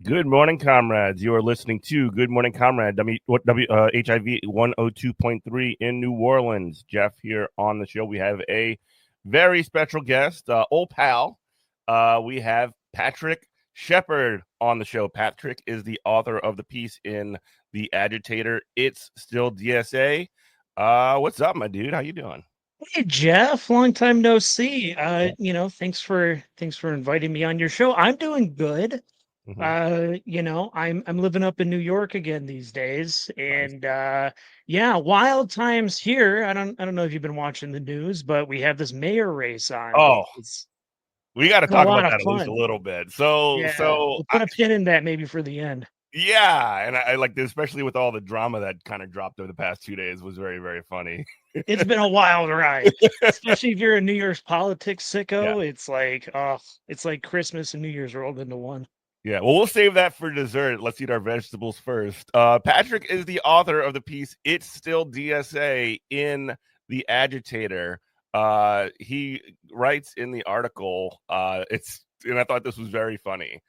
Good morning, comrades. You are listening to Good Morning Comrade, HIV 102.3 in New Orleans. Jeff here on the show. We have a very special guest, old pal. We have Patrick Shepard on the show. Patrick is the author of the piece in The Agitator, It's Still DSA. What's up, my dude? How you doing? Hey Jeff, long time no see. Thanks for inviting me on your show. I'm doing good. I'm living up in New York again these days, Nice. and yeah, wild times here. I don't know if you've been watching the news, but we have this mayor race on. Oh, It's we got to a talk about lot of that at least a fun. little bit. So, Yeah, we'll put a pin in that maybe for the end. yeah, and I like this, especially with all the drama that kind of dropped over the past 2 days, was very, very funny. It's been a wild ride, especially if you're a New Year's politics Yeah. sicko. It's like Christmas and New Year's rolled into one. Yeah, well, we'll save that for dessert. Let's eat our vegetables first. Patrick is the author of the piece It's Still DSA in The Agitator. He writes in the article, and I thought this was very funny.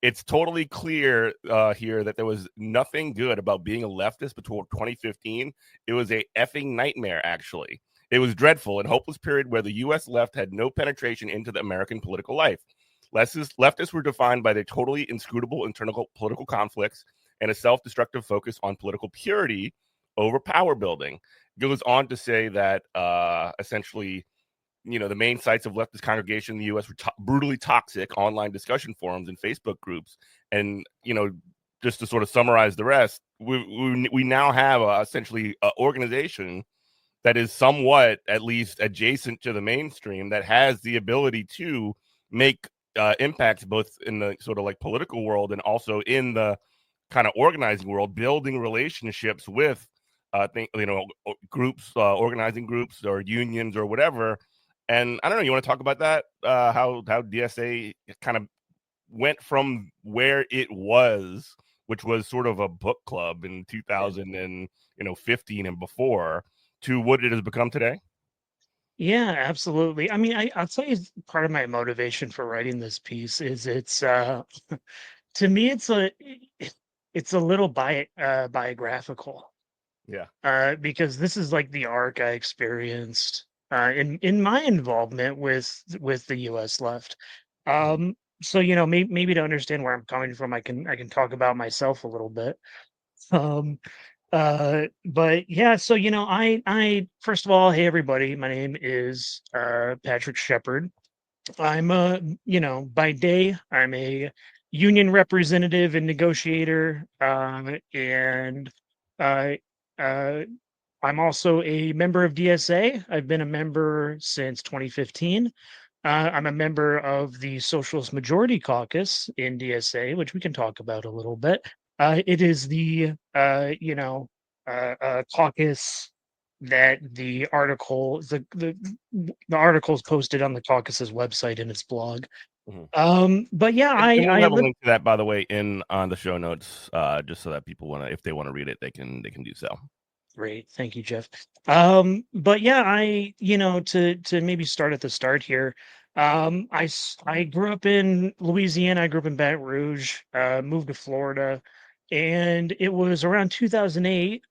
It's totally clear here that there was nothing good about being a leftist before 2015. It was a effing nightmare, actually. It was dreadful and hopeless period where the U.S. left had no penetration into the American political life. Leftists were defined by their totally inscrutable internal political conflicts and a self-destructive focus on political purity over power building. It goes on to say that essentially, the main sites of leftist congregation in the U.S. were brutally toxic online discussion forums and Facebook groups. And, just to sort of summarize the rest, we now have essentially an organization that is somewhat at least adjacent to the mainstream that has the ability to make impacts both in the sort of like political world and also in the kind of organizing world, building relationships with groups, organizing groups or unions or whatever. And I don't know, you want to talk about that? How DSA kind of went from where it was, which was sort of a book club in 2015 and before, to what it has become today? Yeah, absolutely. I mean, I'll tell you part of my motivation for writing this piece is it's to me it's a little biographical. Yeah. Because this is like the arc I experienced in my involvement with the US left. So maybe to understand where I'm coming from, I can talk about myself a little bit. Um but yeah, so I first of all, hey everybody, my name is Patrick Shepard. I'm by day I'm a union representative and negotiator, and uh, uh, I'm also a member of DSA. I've been a member since 2015. I'm a member of the Socialist Majority Caucus in DSA, which we can talk about a little bit. It is the caucus that the articles posted on the caucus's website in its blog. But yeah, And we'll I have a live. link to that, by the way, in on the show notes, just so that people if they want to read it, they can do so. Great, thank you, Jeff. But yeah, to maybe start at the start here. I grew up in Louisiana. I grew up in Baton Rouge. Moved to Florida, and it was around 2008,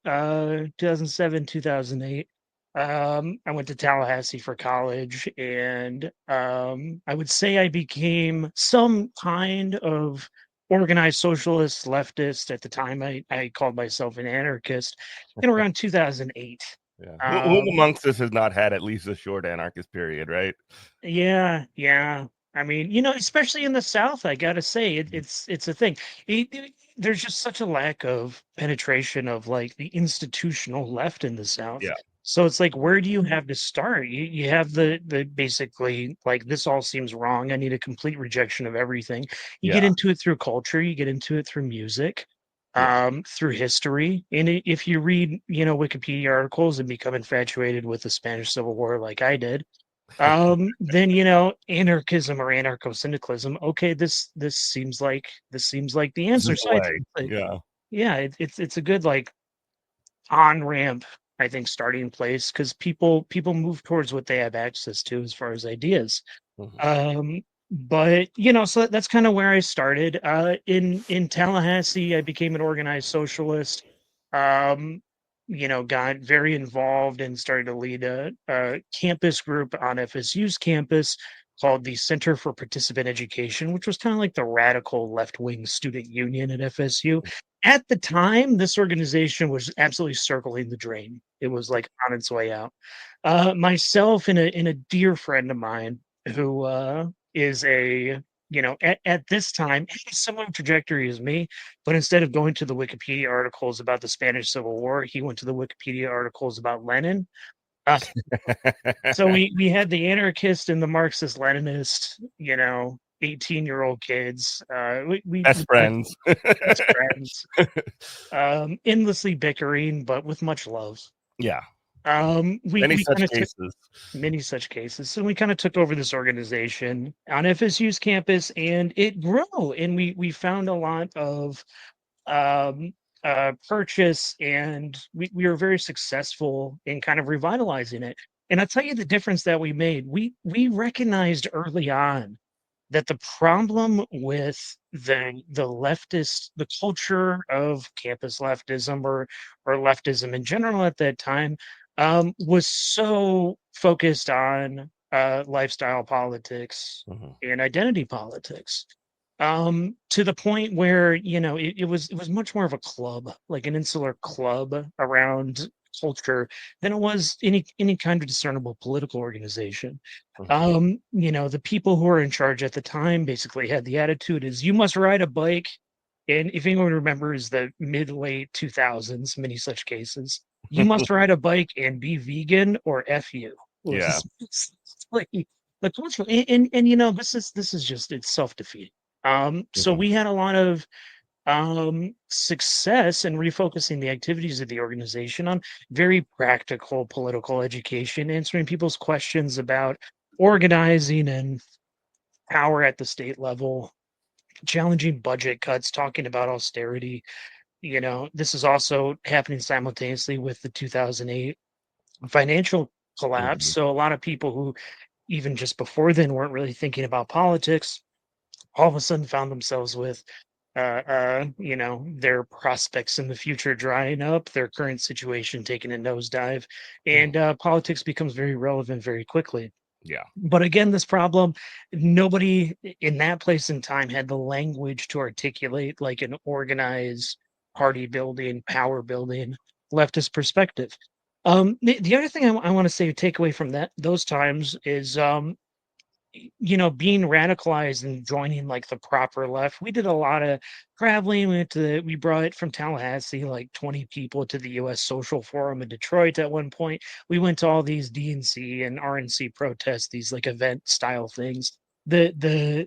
2007, 2008. I went to Tallahassee for college, and I would say I became some kind of organized socialist leftist. At the time, I called myself an anarchist in around 2008. Yeah. Who Um, amongst us has not had at least a short anarchist period, right? yeah. I mean, especially in the South, I gotta say it's a thing. There's just such a lack of penetration of like the institutional left in the South. Yeah. So it's like, where do you have to start? You have the basically like this all seems wrong. I need a complete rejection of everything. You get Yeah, into it through culture, you get into it through music, yeah. through history. And if you read, you know, Wikipedia articles and become infatuated with the Spanish Civil War like I did, then you know, anarchism or anarcho-syndicalism, okay, this seems like the This is answer. the So I way. think like, Yeah. yeah, it's a good like on ramp, I think, starting place because people move towards what they have access to as far as ideas. Mhm. Um, but you know, so that's kind of where I started. In Tallahassee, I became an organized socialist. Um, you know, got very involved and started to lead a campus group on FSU's campus called the Center for Participant Education, which was kind of like the radical left wing student union at FSU. At the time, this organization was absolutely circling the drain. It was like on its way out. Myself and a dear friend of mine who is a you know at this time had a similar trajectory as me, but instead of going to the Wikipedia articles about the Spanish Civil War, he went to the Wikipedia articles about Lenin. Uh, so we had the anarchist and the Marxist Leninist, you know, 18-year-old kids. We Best friends. best friends, endlessly bickering, but with much love. Yeah. Many We such kind of took cases. many such cases. So we kind of took over this organization on FSU's campus, and it grew. And we found a lot of um, purchase, and we were very successful in kind of revitalizing it. And I'll tell you the difference that we made. We recognized early on that the problem with the culture of campus leftism or leftism in general at that time was so focused on lifestyle politics Mhm. and identity politics, to the point where you know it was much more of a club, like an insular club around culture, than it was any kind of discernible political organization. Mhm. You know, the people who were in charge at the time basically had the attitude is you must ride a bike. And if anyone remembers the mid late 2000s, many such cases, you must ride a bike and be vegan or F you. Yeah. Was like the culture. And you know, this is just it's self-defeating. So Mhm. we had a lot of success in refocusing the activities of the organization on very practical political education, answering people's questions about organizing and power at the state level, challenging budget cuts, talking about austerity. You know, this is also happening simultaneously with the 2008 financial collapse. Mhm. So a lot of people who even just before then weren't really thinking about politics all of a sudden found themselves with you know, their prospects in the future drying up, their current situation taking a nosedive, Mhm. and politics becomes very relevant very quickly. Yeah. But again, this problem, nobody in that place in time had the language to articulate like an organized party building, power building leftist perspective. The other thing I want to say, take away from those times is you know, being radicalized and joining like the proper left. We did a lot of traveling. We brought from Tallahassee like 20 people to the US Social Forum in Detroit at one point. We went to all these DNC and RNC protests, these like event style things. The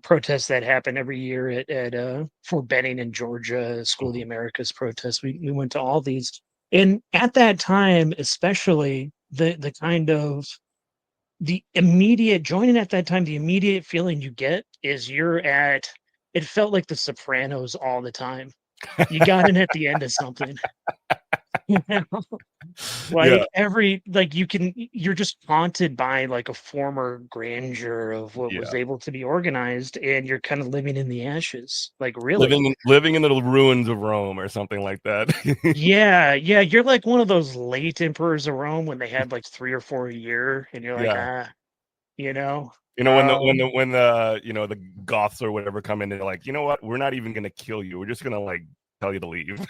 protests that happen every year at Fort Benning in Georgia, School of the Mhm. Americas protests. We went to all these. And at that time, especially the kind of the immediate joining at that time, the immediate feeling you get is you're at it felt like The Sopranos all the time. You got in at the end of something, you know? Yeah. Like, every like, you're just haunted by, like, a former grandeur of what was Yeah. able to be organized, and you're kinda living in the ashes, like, really. Living in the ruins of Rome or something like that. Yeah, yeah, you're like one of those late emperors of Rome when they had, like, 3 or 4 a year, and you're like, Yeah. "Ah," you know? You know, when the you know, the Goths or whatever come in, they're like, "You know what? We're not even gonna kill you. We're just gonna, like, tell you to leave."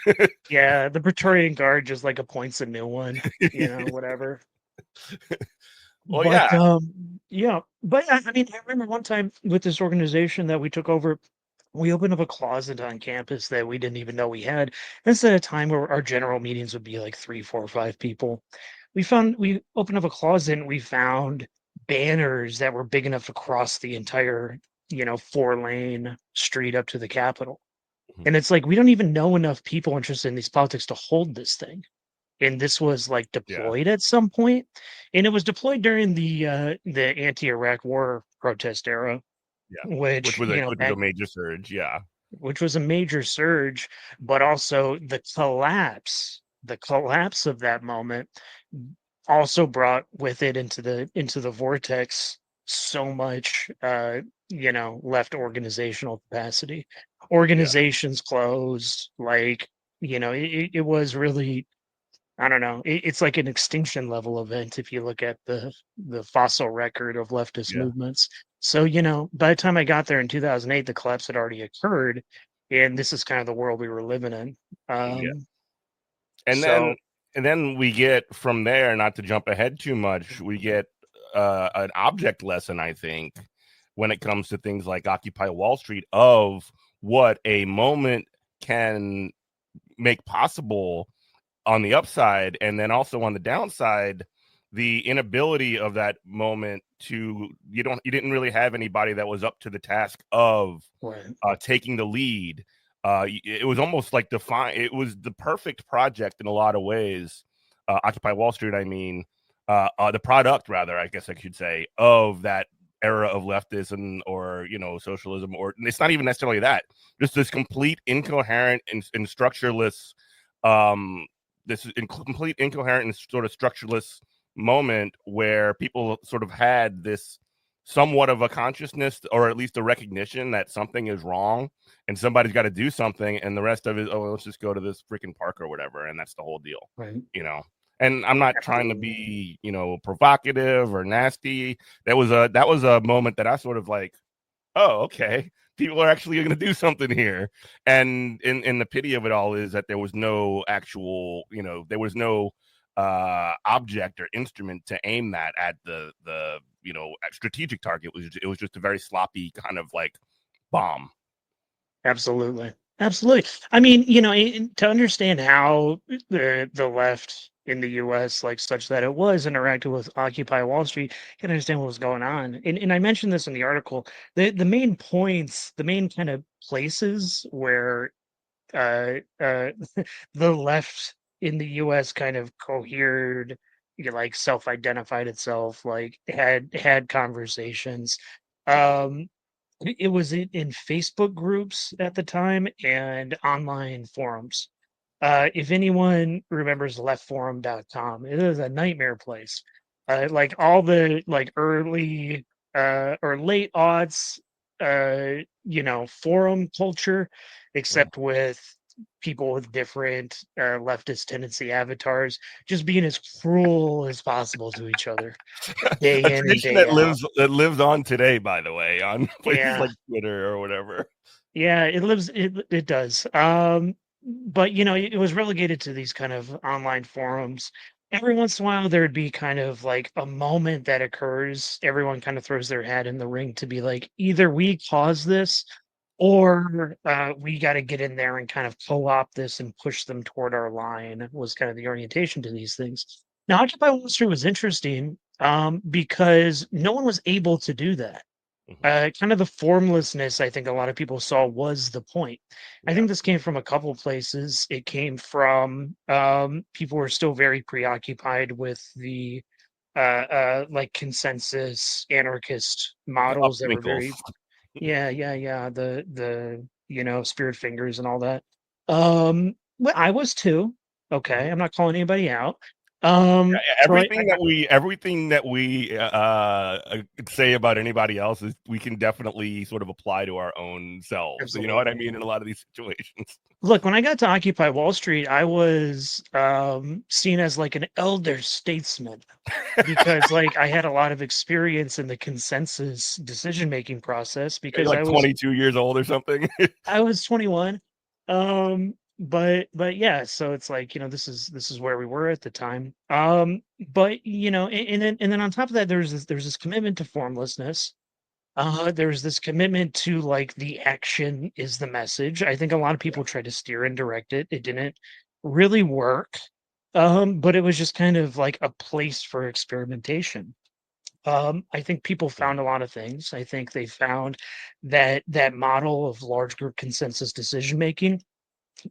Yeah, the Praetorian Guard just, like, appoints a new one, you know, whatever. Well, yeah. But, yeah, but I mean, I remember one time with this organization that we took over, we opened up a closet on campus that we didn't even know we had. This at a time where our general meetings would be like 3, 4, 5 people. We opened up a closet and we found banners that were big enough to cross the entire, 4-lane street up to the Capitol. Mhm. And it's like we don't even know enough people interested in these politics to hold this thing. And this was like Yeah, deployed at some point, and it was deployed during the anti-Iraq war protest era, yeah. which, Which was a major surge. Yeah, which was a major surge, but also the collapse of that moment also brought with it into the vortex so much left organizational capacity. yeah, Organizations closed, like, it was really, I don't know, it's like an extinction level event if you look at the fossil record of leftist yeah, movements. So, by the time I got there in 2008, the collapse had already occurred, and this is kind of the world we were living in. yeah. Um, And then so we get from there, not to jump ahead too much, we get an object lesson, I think, when it comes to things like Occupy Wall Street, of what a moment can make possible on the upside, and then also on the downside, the inability of that moment to, you didn't really have anybody that was up to the task of right, taking the lead. It was almost like it was the perfect project in a lot of ways. Occupy Wall Street, I mean, the product, rather, I guess I should say, of that era of leftism, or socialism, or it's not even necessarily that. Just this complete incoherent and structureless, complete incoherent and sort of structureless moment where people sort of had this somewhat of a consciousness, or at least a recognition that something is wrong and somebody's got to do something, and the rest of it, oh, let's just go to this freaking park or whatever, and that's the whole deal, right, you know. And I'm not trying to absolutely, be, provocative or nasty. That was a moment that I sort of like, oh, okay, people are actually going to do something here. And in the pity of it all is that there was no actual, there was no object or instrument to aim that at the strategic target. It was just a very sloppy kind of like bomb. absolutely, absolutely. I mean, to understand how the left in the U.S., like such that it was interacted with Occupy Wall Street, you can understand what was going on. And I mentioned this in the article. The main points, the main kind of places where uh, the left in the U.S. kind of cohered, like self-identified itself, like had conversations. Um, it was in Facebook groups at the time and online forums. If anyone remembers leftforum.com, it is a nightmare place. Like all the like early or late aughts, forum culture, Mm. except with people with different leftist tendency avatars, just being as cruel as possible to each other, A day in and tradition day out. that lives on today, by the way, on places Yeah, like Twitter or whatever. yeah, it does. But it was relegated to these kind of online forums. Every once in a while there'd be kind of like a moment that occurs. Everyone kind of throws their hat in the ring to be like, either we caused this or we got to get in there and kind of co-opt this and push them toward our line, was kind of the orientation to these things. Now, Occupy Wall Street was interesting because no one was able to do that. Mhm. Kind of the formlessness I think a lot of people saw was the point. I Yeah, think this came from a couple places. It came from people were still very preoccupied with the like consensus anarchist up models that were twinkles. very, yeah, yeah, yeah, the spirit fingers and all that. Well, I was too. Okay, I'm not calling anybody out. So Everything that we say about anybody else is, we can definitely sort of apply to our own selves. You know what I absolutely. mean? In a lot of these situations. Look, when I got to Occupy Wall Street, I was seen as like an elder statesman because like I had a lot of experience in the consensus decision making process You're because like 22 years old or something. I was 21. But yeah, so it's like, this is where we were at the time. But and then on top of that, there's this commitment to formlessness. There was this commitment to like the action is the message. I think a lot of people tried to steer and direct it. It didn't really work. But it was just kind of like a place for experimentation. I think people Yeah. found a lot of things. I think they found that that model of large group consensus decision making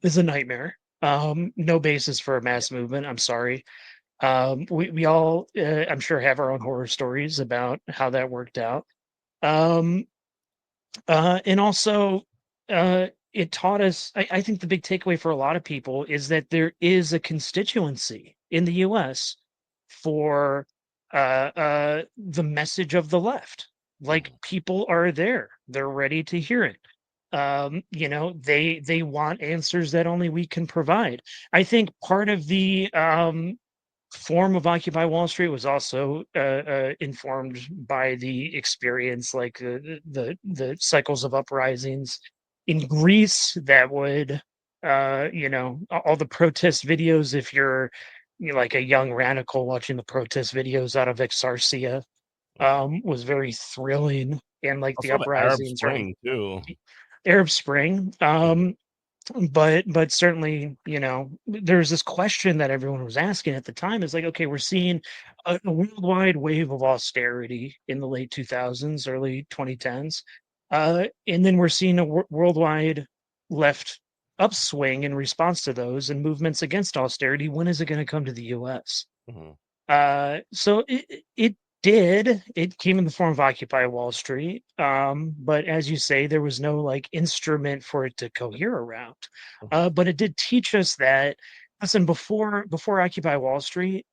is a nightmare. No basis for a Yeah. mass movement. I'm sorry. We all, I'm sure, have our own horror stories about how that worked out. Um, and also, it taught us. I think the big takeaway for a lot of people is that there is a constituency in the U.S. for the message of the left. Like Mhm. people are there, they're ready to hear it. They want answers that only we can provide. I think part of the form of Occupy Wall Street was also informed by the experience, like the cycles of uprisings in Greece that would, all the protest videos. If you're, like a young radical watching the protest videos out of Exarchia, Mhm. was very thrilling, and like the Also, the Arab uprisings around Spring too. the Arab Spring. Mhm. But certainly, there's this question that everyone was asking at the time. Is like, okay, we're seeing a worldwide wave of austerity in the late 2000s, early 2010s, and then we're seeing a worldwide left upswing in response to those and movements against austerity. When is it going to come to the U.S.? Mhm. So it did. It came in the form of Occupy Wall Street. But as you say, there was no like instrument for it to cohere around. Mhm. But it did teach us that, listen, before Occupy Wall Street,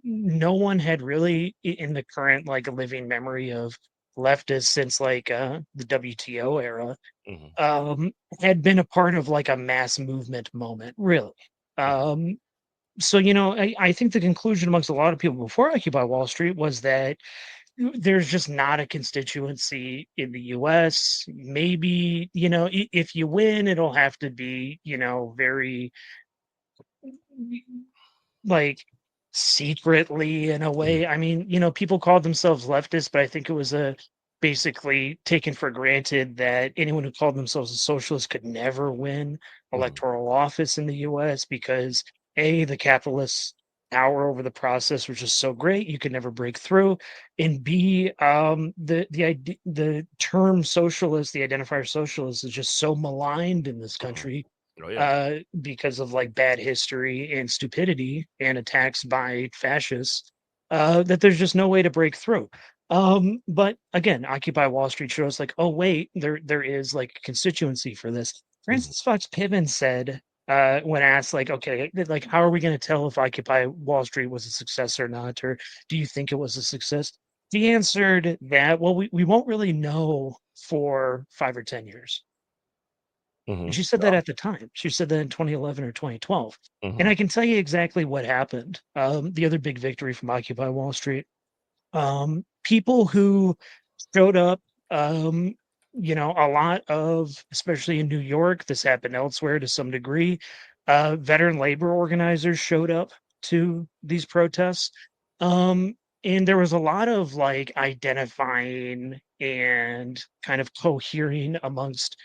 no one had really in the current like living memory of leftists since like the WTO era, Mhm. um, had been a part of like a mass movement moment, really. Mhm. Um, so I think the conclusion amongst a lot of people before Occupy Wall Street was that there's just not a constituency in the US. Maybe, if you win, it'll have to be, very like secretly in a Mhm. way. I mean, people called themselves leftists, but I think it was a basically taken for granted that anyone who called themselves a socialist could never win Mhm. electoral office in the US because A, the capitalists power over the process was just so great you could never break through, and B, the term socialist, the identifier socialist, is just so maligned in this Mhm. country, Oh yeah. because of like bad history and stupidity and attacks by fascists, that there's just no way to break through. But again, Occupy Wall Street shows like, oh wait, there is like a constituency for this. Mhm. Francis Fox Piven said, when asked like, okay, like how are we going to tell if Occupy Wall Street was a success or not, or do you think it was a success? He answered that, well, we won't really know for 5 or 10 years. And Mhm. she said that Yeah. at the time. She said that in 2011 or 2012. And Mhm. I can tell you exactly what happened. The other big victory from Occupy Wall Street. People who showed up, um, a lot of, especially in New York, this happened elsewhere to some degree. Veteran labor organizers showed up to these protests. Um, and there was a lot of like identifying and kind of cohering amongst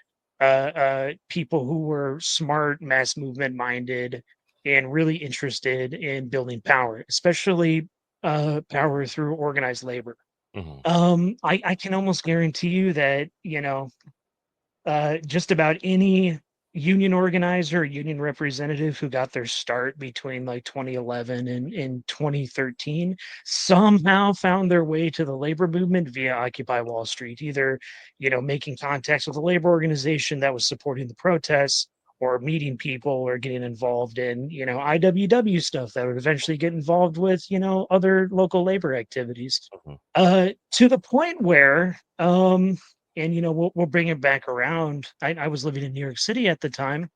people who were smart, mass movement minded, and really interested in building power, especially power through organized labor. Mhm. I can almost guarantee you that, just about any union organizer, union representative who got their start between like 2011 and 2013 somehow found their way to the labor movement via Occupy Wall Street, either, making contacts with a labor organization that was supporting the protests, or meeting people, or getting involved in, IWW stuff that would eventually get involved with, other local labor activities, Mhm. to the point where, and we'll bring it back around. I was living in New York City at the time.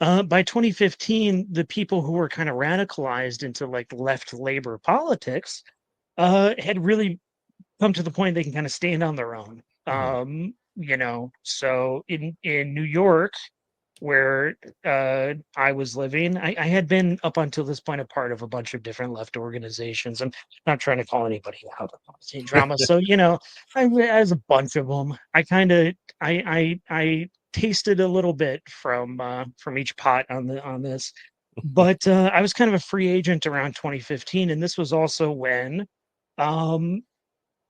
By 2015, the people who were kind of radicalized into like left labor politics had really come to the point they can kind of stand on their own. Mhm. So in New York, where I was living, I had been up until this point a part of a bunch of different left organizations. I'm not trying to call anybody out on drama. So, I was a bunch of them. I kind of I tasted a little bit from each pot on this. But I was kind of a free agent around 2015, and this was also when um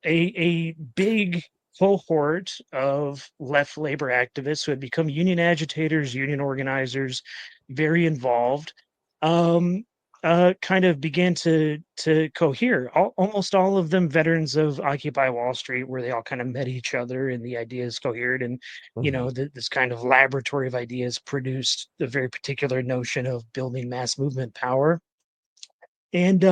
a big cohort of left labor activists who had become union agitators, union organizers, very involved, um, kind of began to cohere. Almost all of them veterans of Occupy Wall Street, where they all kind of met each other and the ideas cohered, and Mhm. this kind of laboratory of ideas produced a very particular notion of building mass movement power. And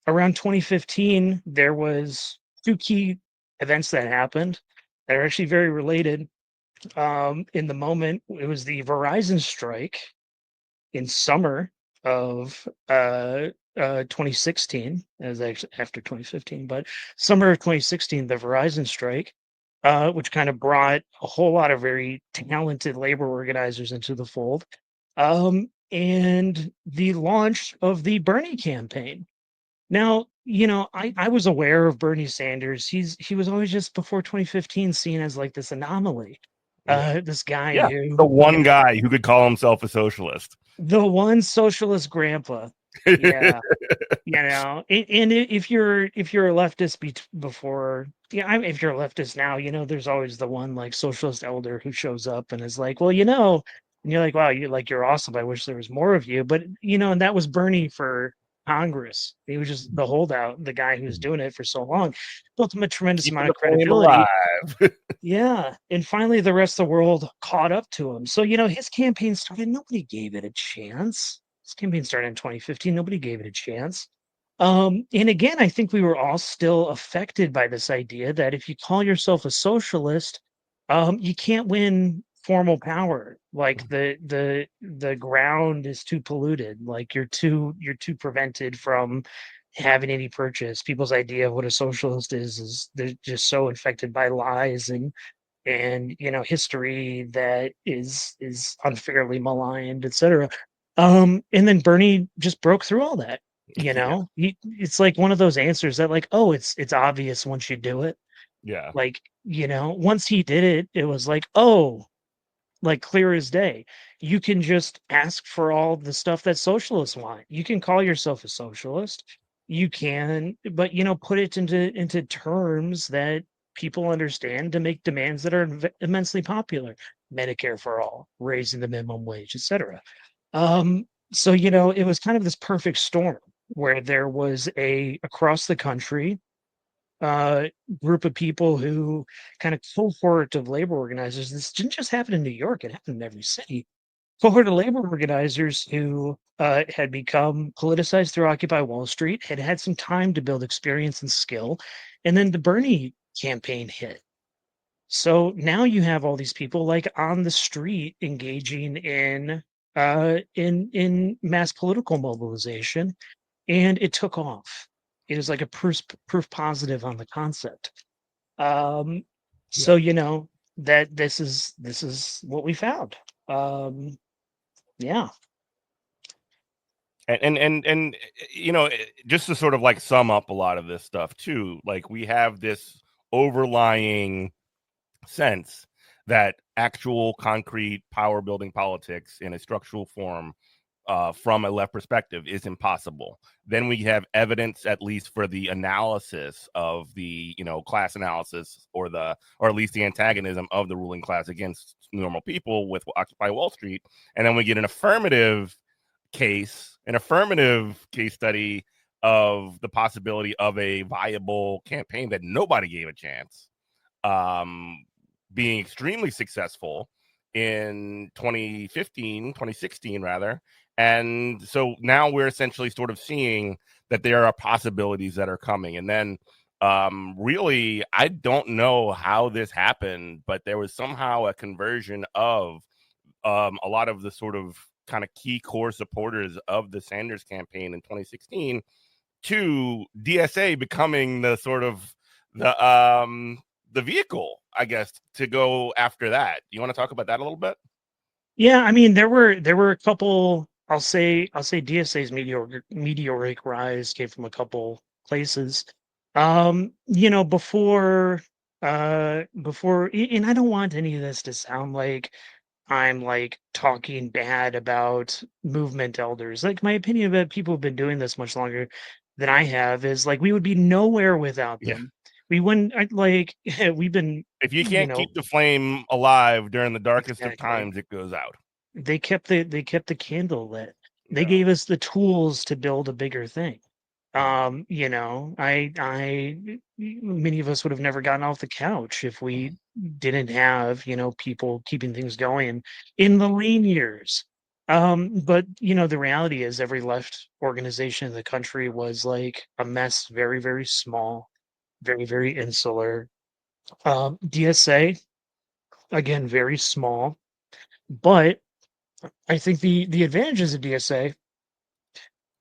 around 2015, there was two key events that happened that are actually very related. In the moment, it was the Verizon strike in summer of 2016, as actually after 2015, but summer of 2016, the Verizon strike, which kind of brought a whole lot of very talented labor organizers into the fold, and the launch of the Bernie campaign. Now, I was aware of Bernie Sanders. He was always just before 2015 seen as like this anomaly. Yeah. This guy Yeah. The who, one guy who could call himself a socialist. the one socialist grandpa. Yeah. If you're a leftist before, yeah, if you're a leftist now, there's always the one like socialist elder who shows up and is like, well, and you're like, wow, you're awesome. I wish there was more of you. But and that was Bernie for Congress. He was just the holdout, the guy who's doing it for so long, built him a tremendous Keeping amount the of flame credibility. alive. Yeah. And finally the rest of the world caught up to him. So, his campaign started, nobody gave it a chance. His campaign started in 2015. Nobody gave it a chance. And again, I think we were all still affected by this idea that if you call yourself a socialist, you can't win formal power. Like the ground is too polluted. Like you're too prevented from having any purchase. People's idea of what a socialist is they're just so infected by lies and history that is unfairly maligned, etc. And then Bernie just broke through all that. Yeah. It's like one of those answers that like, oh, it's obvious once you do it. Yeah. Like, once he did it, it was like, oh, like clear as day. You can just ask for all the stuff that socialists want. You can call yourself a socialist. You can, but put it into terms that people understand to make demands that are immensely popular. Medicare for all, raising the minimum wage, etc. So it was kind of this perfect storm where there was a across the country uh, group of people who kind of cohort of labor organizers. This didn't just happen in New York; it happened in every city. Cohort of labor organizers who had become politicized through Occupy Wall Street, had had some time to build experience and skill, and then the Bernie campaign hit. So now you have all these people like on the street engaging in mass political mobilization, and it took off. It was like a proof positive on the concept. Um, Yeah. so that this is what we found. Um, yeah. And just to sort of like sum up a lot of this stuff too, like we have this overlying sense that actual concrete power building politics in a structural form from a left perspective is impossible. Then we have evidence, at least for the analysis of the class analysis or at least the antagonism of the ruling class against normal people with Occupy Wall Street, and then we get an affirmative case study of the possibility of a viable campaign that nobody gave a chance, being extremely successful in 2016 rather. And so now we're essentially sort of seeing that there are possibilities that are coming. And then really, I don't know how this happened, but there was somehow a conversion of a lot of the sort of kind of key core supporters of the Sanders campaign in 2016 to DSA becoming the sort of the vehicle, I guess, to go after that. You want to talk about that a little bit? Yeah, I mean, there were a couple. I'll say DSA's meteoric rise came from a couple places. And I don't want any of this to sound like I'm like talking bad about movement elders. Like my opinion about people who've been doing this much longer than I have is like we would be nowhere without Yeah. them. We wouldn't like we've been, If you you can't know, keep the flame alive during the darkest of exactly. times, it goes out. They kept the candle lit. They Yeah. gave us the tools to build a bigger thing. Mhm. Many of us would have never gotten off the couch if we didn't have, people keeping things going in the lean years. But the reality is every left organization in the country was like a mess, very, very small, very, very insular. DSA, again, very small, but I think the advantages of DSA,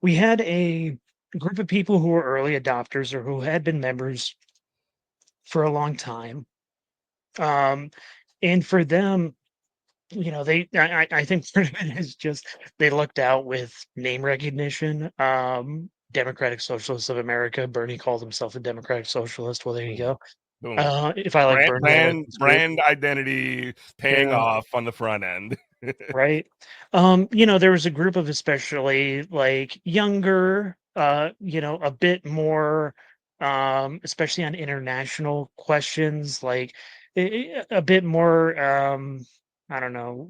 we had a group of people who were early adopters or who had been members for a long time. Um, and for them, I think part of it is just they lucked out with name recognition. Democratic Socialists of America. Bernie called himself a Democratic Socialist. Well, there you Mhm. go. Boom. If I like Brand Bernie, I like brand this group. brand identity paying Yeah. off on the front end. Right. There was a group of especially like younger, a bit more, especially on international questions, like a bit more, I don't know,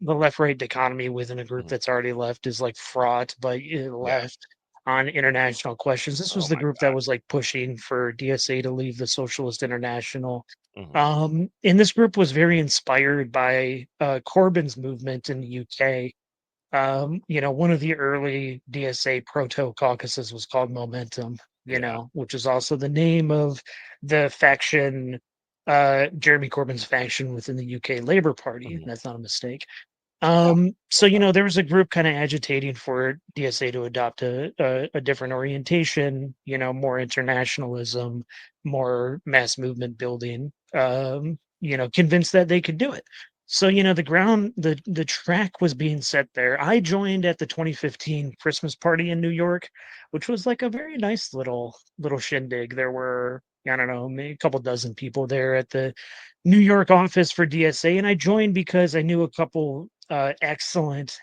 the left-right dichotomy within a group Mhm. that's already left is like fraught, but Yeah. left on international questions. This Oh was the my group that god. was like pushing for DSA to leave the Socialist International. Mhm. And this group was very inspired by Corbyn's movement in the UK. One of the early DSA proto caucuses was called Momentum, Yeah. which is also the name of the faction, Jeremy Corbyn's faction within the UK Labour Party. Mhm. That's not a mistake. No, So it's not. there was a group kind of agitating for DSA to adopt a different orientation, more internationalism, more mass movement building, convinced that they could do it. So, the track was being set there. I joined at the 2015 Christmas party in New York, which was like a very nice little shindig. There were, I don't know, maybe a couple dozen people there at the New York office for DSA, and I joined because I knew a couple excellent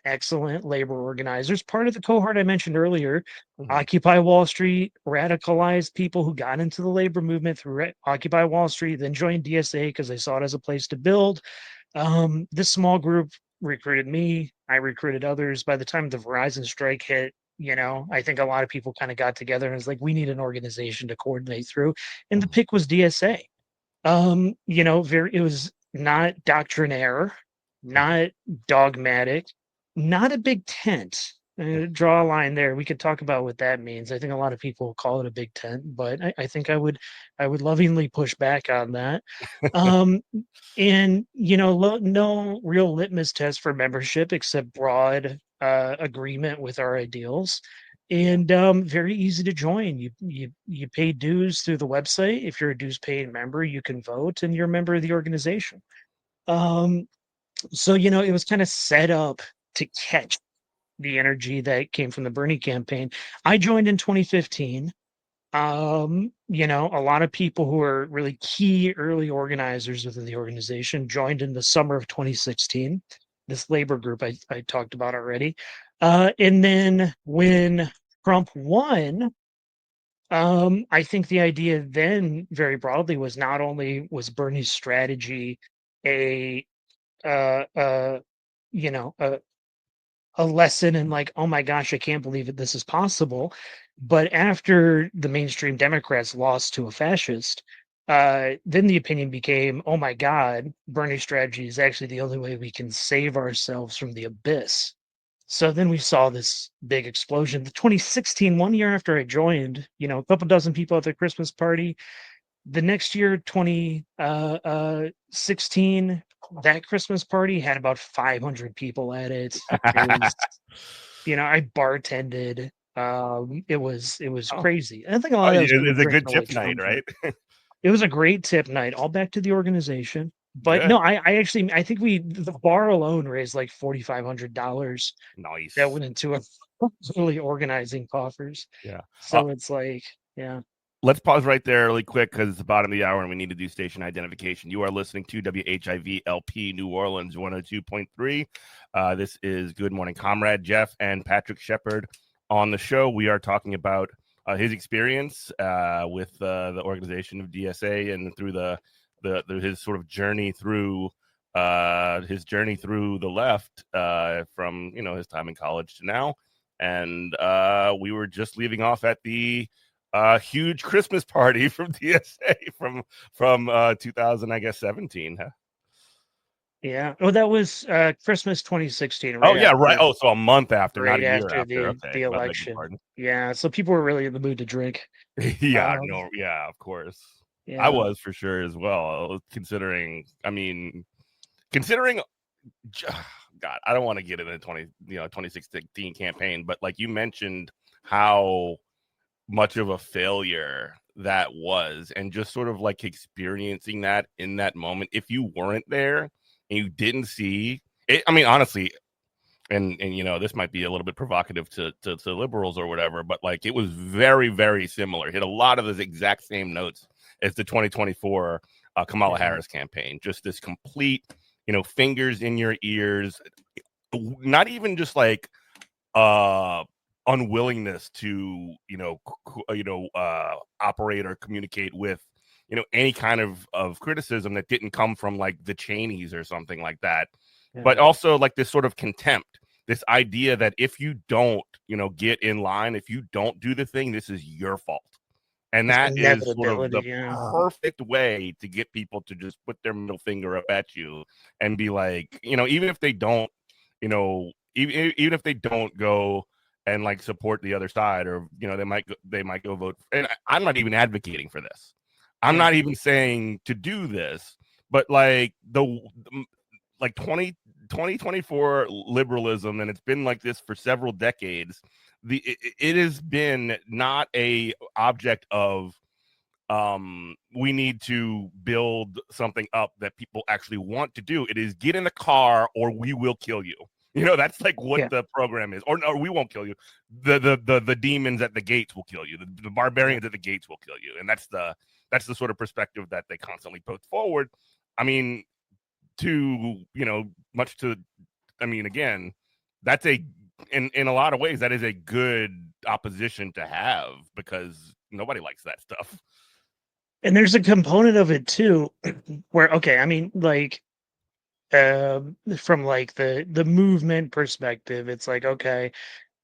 labor organizers. Part of the cohort I mentioned earlier, Mhm. Occupy Wall Street, radicalized people who got into the labor movement through Occupy Wall Street, then joined DSA because they saw it as a place to build. This small group recruited me. I recruited others. By the time the Verizon strike hit, I think a lot of people kind of got together and was like, we need an organization to coordinate through. And the Mhm. pick was DSA. It was not doctrinaire, Mhm. not dogmatic, not a big tent. Draw a line there. We could talk about what that means. I think a lot of people call it a big tent, but I think I would lovingly push back on that. Um, and no real litmus test for membership except broad agreement with our ideals, Yeah. and very easy to join. You pay dues through the website. If you're a dues paying member, you can vote and you're a member of the organization. um so it was kind of set up to catch the energy that came from the Bernie campaign. I joined in 2015. A lot of people who are really key early organizers within the organization joined in the summer of 2016. This labor group I talked about already. And then when Trump won, I think the idea then very broadly was not only was Bernie's strategy a a you know a lesson in like, oh my gosh, I can't believe that this is possible. But after the mainstream Democrats lost to a fascist, then the opinion became, oh my God, Bernie's strategy is actually the only way we can save ourselves from the abyss. So then we saw this big explosion. The 2016, 1 year after I joined, a couple dozen people at the Christmas party. The next year, 2016, that Christmas party had about 500 people at it. It was, I bartended. It was Oh, crazy. I think a oh, lot of that was because it's a drinking good a white tip night, Trumper. right? It was a great tip night, all back to the organization. But Good. no, I think the bar alone raised like $4,500 that Nice. went into a really organizing coffers. Yeah. So it's like, yeah. Let's pause right there really quick because it's the bottom of the hour and we need to do station identification. You are listening to WHIV LP New Orleans 102.3. This is Good Morning Comrade. Jeff and Patrick Shepard on the show. We are talking about his experience with the organization of DSA and through his sort of journey through the left from his time in college to now. And we were just leaving off at the huge Christmas party from DSA from 2000, I guess 17. Huh? Yeah. Oh, that was Christmas 2016, Oh yeah, right. Oh, so a month after, not right a year after after. the Okay, my beg your election. pardon. Yeah. So people were really in the mood to drink. Yeah, Um, no, yeah, of course. I yeah. was for sure as well. Considering, God, I don't want to get into 2016 campaign, but like you mentioned, how much of a failure that was, and just sort of like experiencing that in that moment. If you weren't there and you didn't see it, I mean, honestly, and this might be a little bit provocative to liberals or whatever, but like it was very, very similar. Hit a lot of the exact same notes as the 2024 Kamala Harris campaign. Just this complete, fingers in your ears, not even just like unwillingness to operate or communicate with any kind of criticism that didn't come from like the Cheneys or something like that, but also like this sort of contempt, this idea that if you don't get in line, if you don't do the thing, this is your fault. And It's that is sort of inevitability. the Yeah. perfect way to get people to just put their middle finger up at you and be like, even if they don't, even if they don't go and like support the other side, or they might go vote. And I'm not even advocating for this. I'm Yeah. not even saying to do this, but like like 2024 liberalism, and it's been like this for several decades. It has been not a object of we need to build something up that people actually want to do. It is get in the car or we will kill you. That's like what Yeah. the program is. Or no, we won't kill you. The demons at the gates will kill you. The barbarians at the gates will kill you. And that's the sort of perspective that they constantly put forward. I mean, to much to again, that's in a lot of ways that is a good opposition to have, because nobody likes that stuff. And there's a component of it too, where I mean, like, from like the movement perspective, it's like, okay,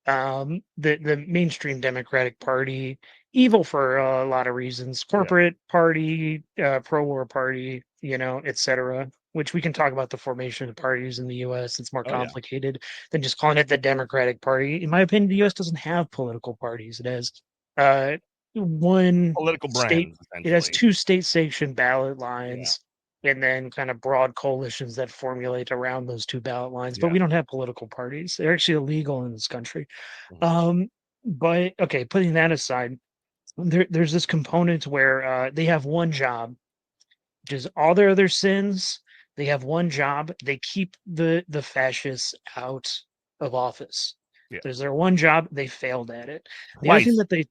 the mainstream Democratic Party, evil for a lot of reasons, corporate party, pro-war party, etc., which we can talk about the formation of parties in the US. It's more Oh yeah. complicated than just calling it the Democratic Party. In my opinion, the US doesn't have political parties. It has uh one Political state, brands, it has essentially. two state sanctioned ballot Yeah. lines, and then kind of broad coalitions that formulate around those two ballot lines. But Yeah. we don't have political parties. They're actually illegal in this country. Mhm. But okay, putting that aside, there's this component where they have one job, which is all their other sins. They have one job. They keep the fascists out of office. Yeah. There's their one job. They failed at it. The other thing Twice. that they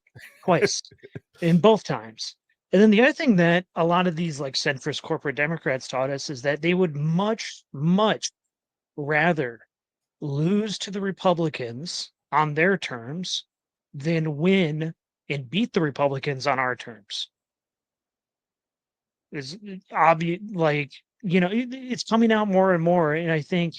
twice in both times. And then the other thing that a lot of these like centrist corporate Democrats taught us is that they would much, much rather lose to the Republicans on their terms than win and beat the Republicans on our terms. Is obvious, like, it's coming out more and more, and I think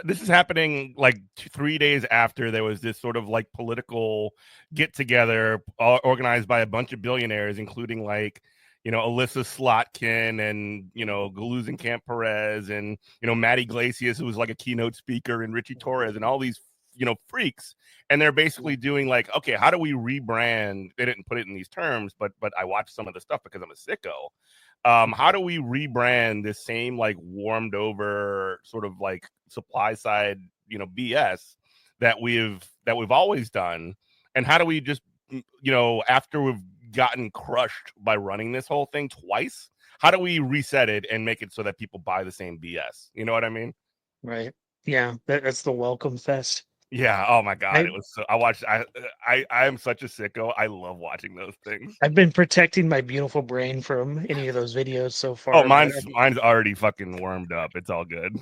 This is happening like 3 days after there was this sort of like political get together organized by a bunch of billionaires, including like Alyssa Slotkin and Glusenkamp Perez and Matt Iglesias, who was like a keynote speaker, and Richie Torres, and all these freaks. And they're basically doing like, okay, how do we rebrand? They didn't put it in these terms, but I watched some of the stuff because I'm a sicko. How do we rebrand this same like warmed over sort of like supply side BS that we've always done? And how do we just after we've gotten crushed by running this whole thing twice, how do we reset it and make it so that people buy the same BS? You know what I mean? Right. Yeah, that's the welcome fest. Yeah. Oh my god, I it was. So, I watched. I am such a sicko. I love watching those things. I've been protecting my beautiful brain from any of those videos so Oh, far, but mine's already fucking warmed up. It's all good.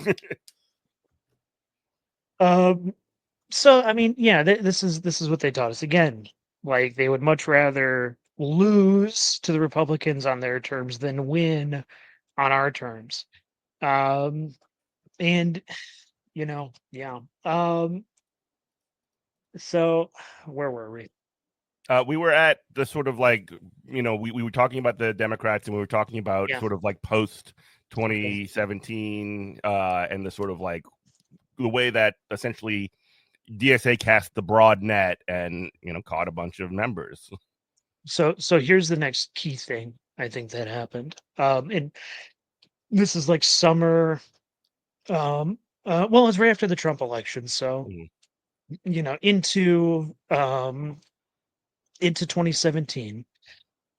um so I mean, yeah, this is what they taught us again. Like they would much rather lose to the Republicans on their terms than win on our terms. Um and yeah. So where were we? We were at the sort of like, we were talking about the Democrats and we were talking about Yeah. sort of like post Okay. 2017 and the sort of like the way that essentially DSA cast the broad net and caught a bunch of members. So here's the next key thing I think that happened. And this is like summer. Well, it's right after the Trump election, so Mhm. into 2017.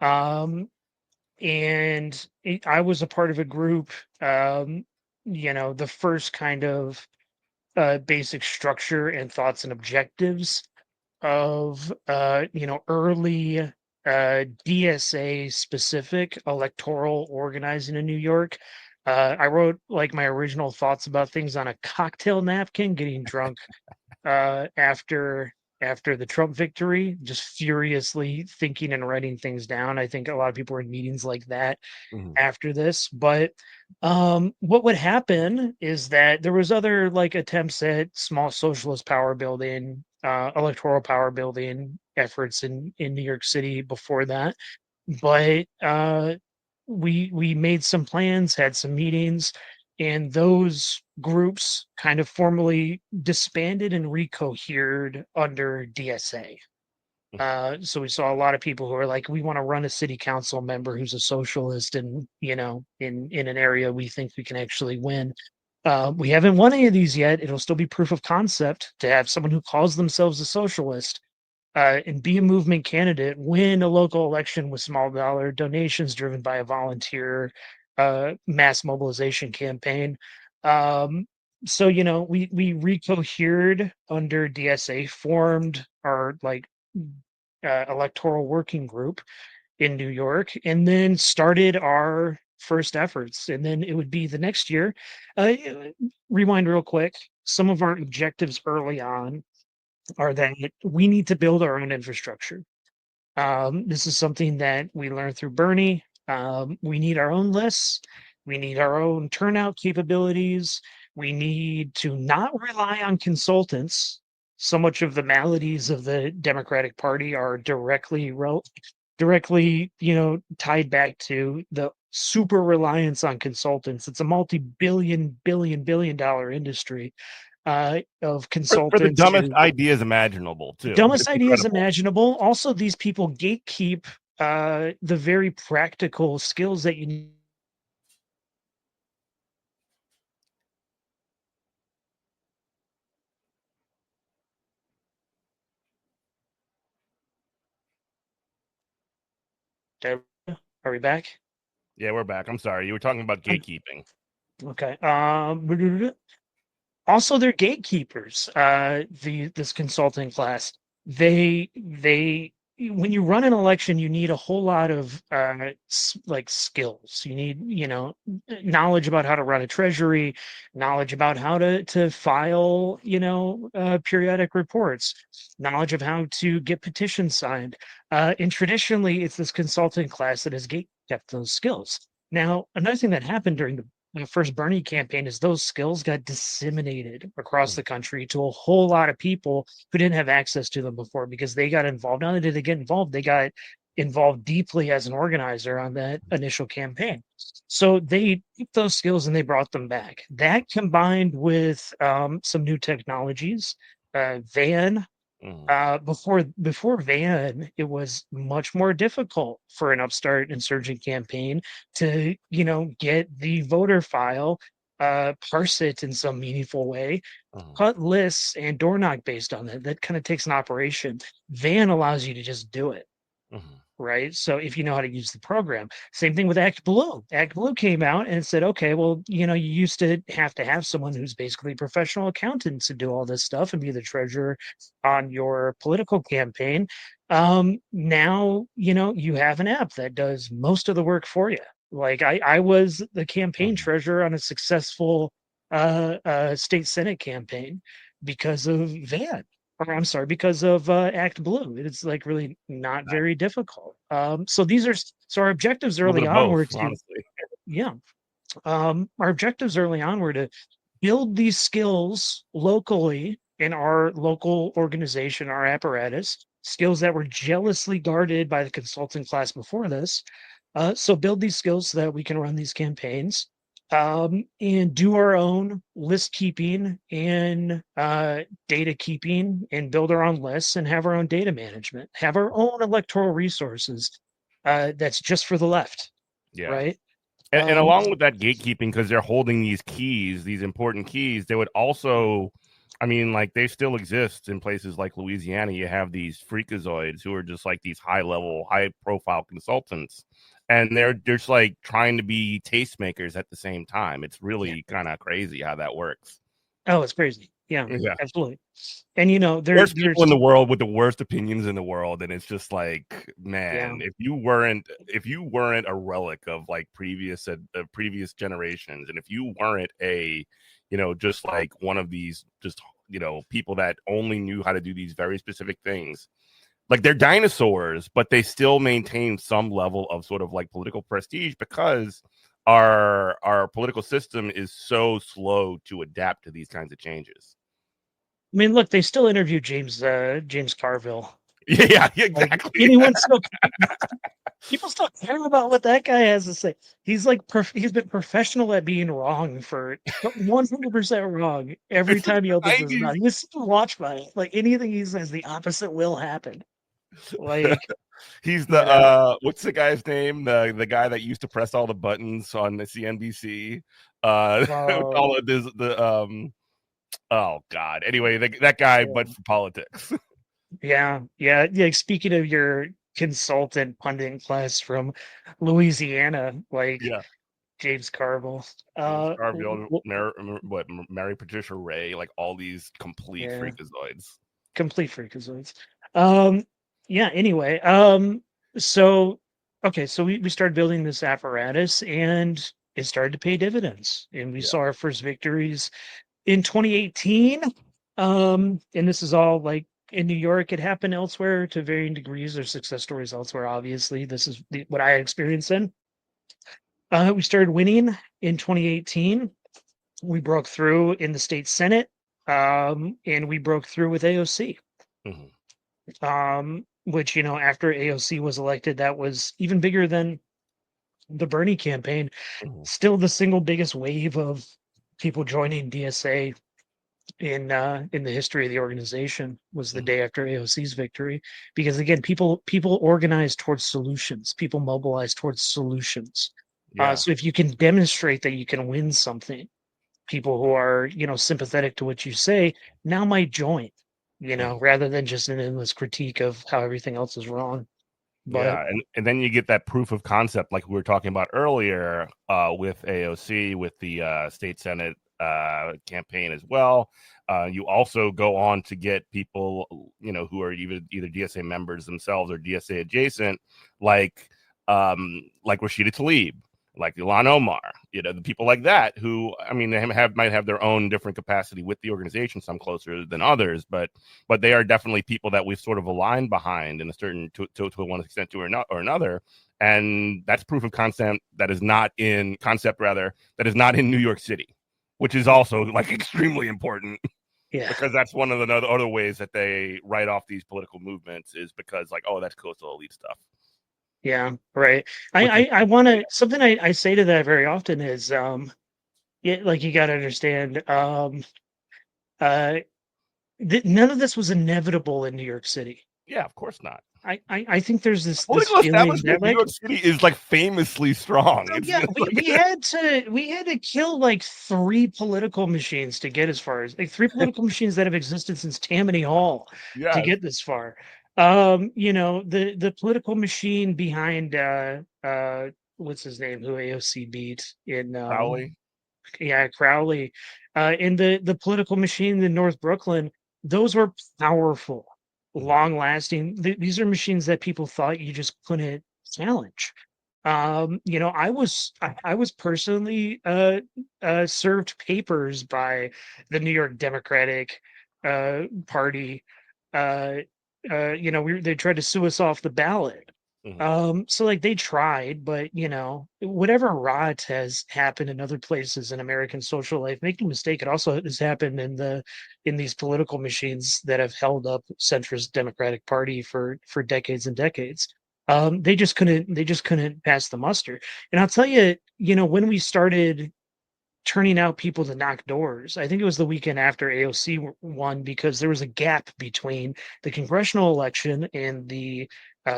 Um, and I was a part of a group. The first kind of basic structure and thoughts and objectives of early DSA specific electoral organizing in New York. I wrote like my original thoughts about things on a cocktail napkin, getting drunk after the Trump victory, just furiously thinking and writing things down. I think a lot of people were in meetings like that Mhm. after this. But what would happen is that there was other like attempts at small socialist power building, electoral power building efforts in New York City before that. But we made some plans, had some meetings, and those groups kind of formally disbanded and recohered under DSA. Mhm. So we saw a lot of people who are like, we want to run a city council member who's a socialist, and in an area we think we can actually win. We haven't won any of these yet. It'll still be proof of concept to have someone who calls themselves a socialist and be a movement candidate, win a local election with small dollar donations driven by a volunteer mass mobilization campaign. Um, so we recohered under DSA, formed our like electoral working group in New York, and then started our first efforts. And then it would be the next year. Rewind real quick. Some of our objectives early on are that we need to build our own infrastructure. This is something that we learned through Bernie. We need our own lists. We need our own turnout capabilities. We need to not rely on consultants. So much of the maladies of the Democratic Party are directly, tied back to the super reliance on consultants. It's a multi-billion dollar industry of For the consultants dumbest who ideas imaginable too. dumbest It's ideas incredible. imaginable. Also, these people gatekeep the very practical skills that you need. Are we back? Yeah, we're back. I'm sorry. You were talking about I'm gatekeeping. okay. Also, they're gatekeepers. This consulting class, they when you run an election, you need a whole lot of like skills. You need knowledge about how to run a treasury, knowledge about how to file periodic reports, knowledge of how to get petitions signed. And traditionally, it's this consulting class that has gate kept those skills. Now, another thing that happened during the first Bernie campaign is those skills got disseminated across Mhm. the country to a whole lot of people who didn't have access to them before because they got involved. Not only did they get involved, they got involved deeply as an organizer on that initial campaign. So they took those skills and they brought them back. That combined with some new technologies, Van, Mhm. before Van, it was much more difficult for an upstart insurgent campaign to, get the voter file, parse it in some meaningful way, Mhm. cut lists and door knock based on that. That kind of takes an operation. Van allows you to just do it. Mhm. right? So if you know how to use the program, same thing with Act Blue. Act Blue came out and said, okay, well, you used to have someone who's basically a professional accountant to do all this stuff and be the treasurer on your political campaign. Now, you have an app that does most of the work for you. Like I was the campaign Mhm. treasurer on a successful state Senate campaign because of Van. Or I'm sorry, because of Act Blue. It's like really not very difficult. So our objectives A little bit early of on both, were to, honestly. yeah, our objectives early on were to build these skills locally in our local organization, our apparatus, skills that were jealously guarded by the consulting class before this. So build these skills so that we can run these campaigns, and do our own list keeping and data keeping and build our own lists and have our own data management, have our own electoral resources that's just for the left, Yeah. right? And Um, along with that gatekeeping, because they're holding these keys, these important keys, they would also, I mean, like they still exist in places like Louisiana. You have these freakazoids who are just like these high level, high profile consultants, and they're just like trying to be tastemakers at the same time. It's yeah. really kind of crazy how that works. Oh, it's crazy. Yeah, Yeah. absolutely. And Worst people in there's the world with the worst opinions in the world, and it's just like, yeah. man, if you weren't a relic of like previous generations, and if you weren't a, just like one of these just, people that only knew how to do these very specific things, like they're dinosaurs, but they still maintain some level of sort of like political prestige because our political system is so slow to adapt to these kinds of changes. I mean, look, they still interview James Carville. Yeah, Like exactly. anyone still people still care about what that guy has to say. He's like he's been professional at being wrong for 100% wrong every This is time he the opens his mouth. 90s. He was still watched by it. Like anything he says, the opposite will happen. Like He's the you know, what's the guy's name? The guy that used to press all the buttons on the CNBC. uh, All of this, the oh god. Anyway, that guy, yeah, but for politics. yeah. Speaking of your consultant pundit class from Louisiana, like Yeah. James Carville. James Uh, Garfield, Mary Patricia Ray, like all these complete yeah. freakazoids. Complete freakazoids. Yeah, anyway, so okay, so we started building this apparatus and it started to pay dividends. And we Yeah. saw our first victories in 2018. And this is all like in New York, it happened elsewhere to varying degrees. There's success stories elsewhere, obviously. This is what I experienced in. We started winning in 2018. We broke through in the state Senate, and we broke through with AOC. Mhm. Which after AOC was elected, that was even bigger than the Bernie campaign. Mhm. Still, the single biggest wave of people joining DSA in the history of the organization was the Mhm. day after AOC's victory, because again, people organize towards solutions, people mobilize towards solutions. Yeah. So if you can demonstrate that you can win something, people who are sympathetic to what you say now might join, Mhm. rather than just an endless critique of how everything else is wrong. But Yeah, and then you get that proof of concept, like we were talking about earlier, with AOC, with the state senate campaign as well. You also go on to get people, who are either DSA members themselves or DSA adjacent, like Rashida Tlaib, like Ilhan Omar, the people like that who, I mean, they might have their own different capacity with the organization, some closer than others, but they are definitely people that we've sort of aligned behind in a certain to one extent to or another, and that's proof of concept that is not in New York City, which is also like extremely important yeah, because that's one of the other ways that they write off these political movements is because like, oh, that's coastal elite stuff, yeah, right. I which is I, I want to something I say to that very often is yeah, like you got to understand uh none of this was inevitable in New York City. yeah, of course not. I think there's this Political feeling that establishment in New like, York City is like famously strong. so It's yeah, just we like had to kill like three political machines to get as far as like three political machines that have existed since Tammany Hall to yes, get this far. The political machine behind what's his name, who AOC beat in Crowley. yeah, Crowley, in the political machine in North Brooklyn, those were powerful, Mhm, long lasting. These are machines that people thought you just couldn't challenge. I was personally served papers by the New York Democratic Party. Uh, they tried to sue us off the ballot. mhm. So like they tried, but whatever rot has happened in other places in American social life, make no mistake, it also has happened in these political machines that have held up centrist Democratic Party for decades and decades. They just couldn't pass the muster. And I'll tell you, when we started turning out people to knock doors, I think it was the weekend after AOC won, because there was a gap between the congressional election and the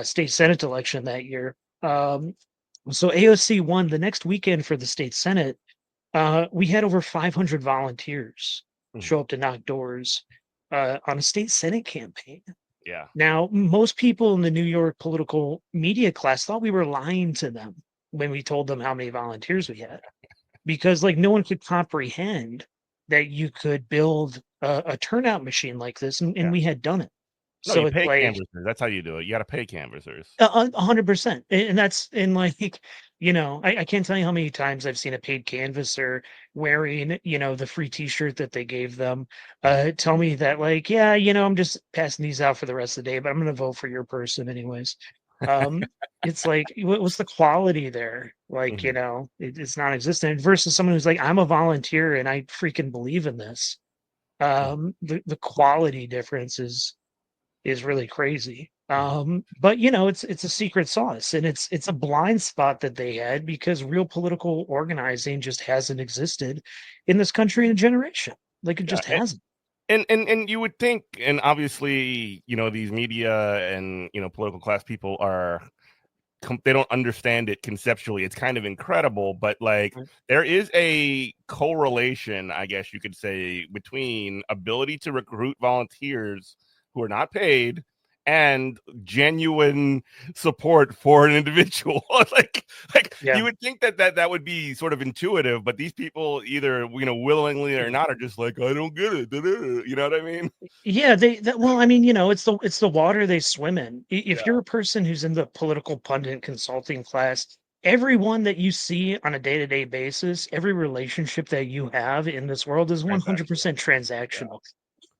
state senate election that year. So AOC won the next weekend for the state senate. We had over 500 volunteers Mhm. show up to knock doors on a state senate campaign. Yeah. Now, most people in the New York political media class thought we were lying to them when we told them how many volunteers we had, because like no one could comprehend that you could build a turnout machine like this, and Yeah. we had done it. No, So you it's pay like canvassers. That's how you do it. You got to pay canvassers. 100%, and that's in like I can't tell you how many times I've seen a paid canvasser wearing the free T-shirt that they gave them, tell me that like, yeah, I'm just passing these out for the rest of the day, but I'm going to vote for your person anyways. um it's like, what's the quality there? Like, Mhm. it's non-existent versus someone who's like, I'm a volunteer and I freaking believe in this. Mhm. The quality difference is really crazy. Mhm. But it's a secret sauce, and it's a blind spot that they had, because real political organizing just hasn't existed in this country in a generation. Like, it Yeah. just hasn't. And you would think, and obviously, these media and political class people are they don't understand it conceptually. It's kind of incredible, but like Right. there is a correlation, I guess you could say, between ability to recruit volunteers who are not paid and genuine support for an individual. like Yeah. you would think that would be sort of intuitive, but these people either willingly or not are just like, I don't get it. You know what I mean? Yeah, well, I mean, it's the water they swim in. If Yeah, you're a person who's in the political pundit consulting class, everyone that you see on a day-to-day basis, every relationship that you have in this world is transactional. 100% Yeah, transactional.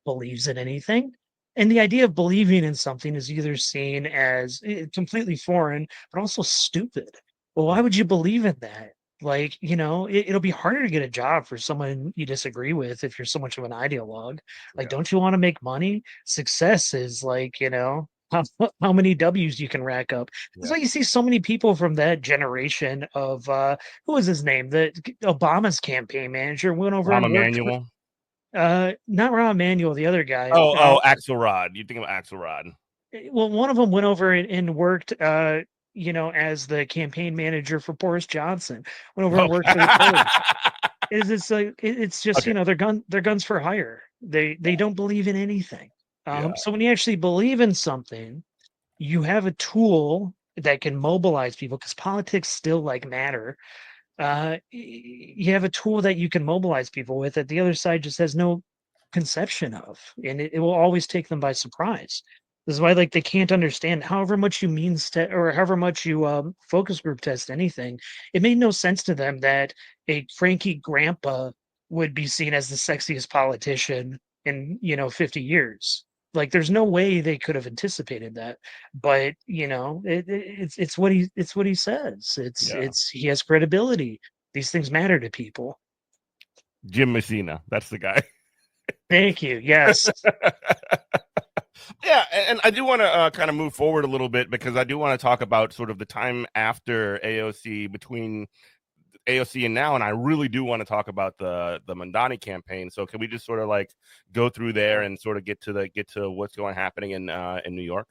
Believes in anything. And the idea of believing in something is either seen as completely foreign, but also stupid. Well, why mhm, would you believe in that? Like, it'll be harder to get a job for someone you disagree with if you're so much of an ideologue. Like, yeah, don't you want to make money? Success is like, how many W's you can rack up. That's yeah. why you see so many people from that generation of who was his name? The Obama's campaign manager went over Rahm and worked for Emanuel. not Rahm Emanuel, the other guy. Oh, Axelrod. You think of Axelrod? Well, one of them went over and worked, as the campaign manager for Boris Johnson. Went over and worked Okay. for the Hillary. It's like it's just Okay. they're guns for hire. They don't believe in anything. Yeah. So when you actually believe in something, you have a tool that can mobilize people, because politics still like matter. You have a tool that you can mobilize people with that the other side just has no conception of, and it will always take them by surprise. This is why, like, they can't understand, however much you or however much you focus group test anything, it made no sense to them that a cranky grandpa would be seen as the sexiest politician in 50 years. Like, there's no way they could have anticipated that. But it's what he says. Yeah. He has credibility. These things matter to people. Jim Messina. That's the guy. Thank you. Yes. Yeah, and I do want to kind of move forward a little bit because I do want to talk about sort of the time after AOC, between AOC and now, and I really do want to talk about the Mandani campaign. So can we just sort of like go through there Yeah. and sort of get to what's going happening in New York?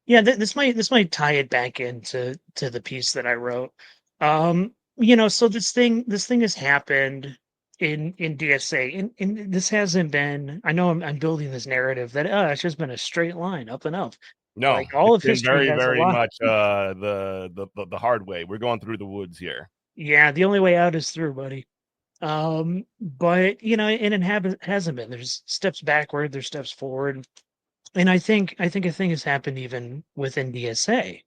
Yeah, this might tie it back into the piece that I wrote. So this thing has happened in DSA, and this hasn't been. I know I'm building this narrative that it's just been a straight line up and up. No, Like all it's of been history very, has a very lot. much the hard way. We're going through the woods here. Yeah, the only way out is through, buddy. But and it hasn't been. There's steps backward, there's steps forward, and I think a thing has happened even within DSA.